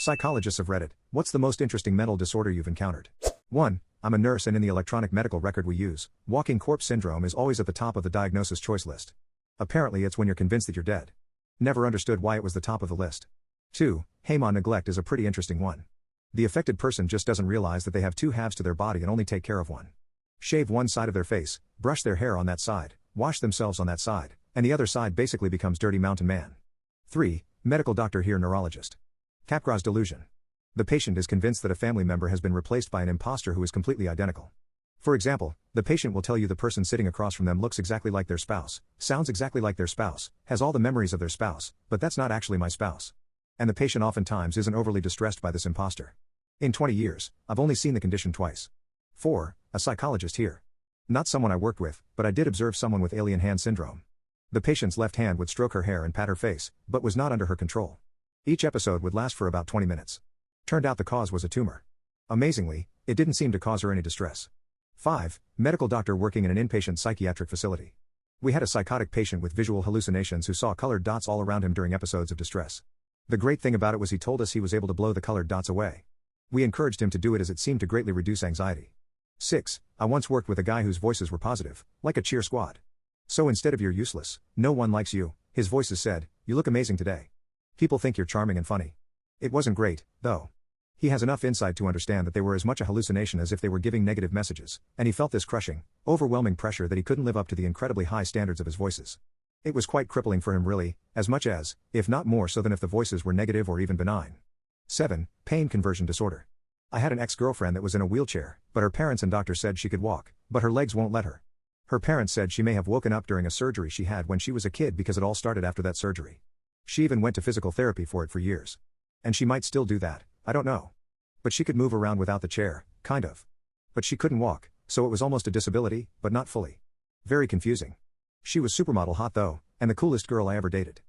Psychologists have read it. What's the most interesting mental disorder you've encountered? 1. I'm a nurse, and in the electronic medical record we use, walking corpse syndrome is always at the top of the diagnosis choice list. Apparently it's when you're convinced that you're dead. Never understood why it was the top of the list. 2. Hema neglect is a pretty interesting one. The affected person just doesn't realize that they have two halves to their body and only take care of one. Shave one side of their face, brush their hair on that side, wash themselves on that side, and the other side basically becomes dirty mountain man. 3. Medical doctor here neurologist. Capgras delusion. The patient is convinced that a family member has been replaced by an imposter who is completely identical. For example, the patient will tell you the person sitting across from them looks exactly like their spouse, sounds exactly like their spouse, has all the memories of their spouse, but that's not actually my spouse. And the patient oftentimes isn't overly distressed by this imposter. In 20 years, I've only seen the condition twice. 4. A psychologist here. Not someone I worked with, but I did observe someone with alien hand syndrome. The patient's left hand would stroke her hair and pat her face, but was not under her control. Each episode would last for about 20 minutes. Turned out the cause was a tumor. Amazingly, it didn't seem to cause her any distress. 5. Medical doctor working in an inpatient psychiatric facility. We had a psychotic patient with visual hallucinations who saw colored dots all around him during episodes of distress. The great thing about it was he told us he was able to blow the colored dots away. We encouraged him to do it as it seemed to greatly reduce anxiety. 6. I once worked with a guy whose voices were positive, like a cheer squad. So instead of "you're useless, no one likes you," his voices said, "You look amazing today. People think you're charming and funny." It wasn't great, though. He has enough insight to understand that they were as much a hallucination as if they were giving negative messages, and he felt this crushing, overwhelming pressure that he couldn't live up to the incredibly high standards of his voices. It was quite crippling for him really, as much as, if not more so than if the voices were negative or even benign. 7. Pain conversion disorder. I had an ex-girlfriend that was in a wheelchair, but her parents and doctor said she could walk, but her legs won't let her. Her parents said she may have woken up during a surgery she had when she was a kid because it all started after that surgery. She even went to physical therapy for it for years. And she might still do that, I don't know. But she could move around without the chair, kind of. But she couldn't walk, so it was almost a disability, but not fully. Very confusing. She was supermodel hot though, and the coolest girl I ever dated.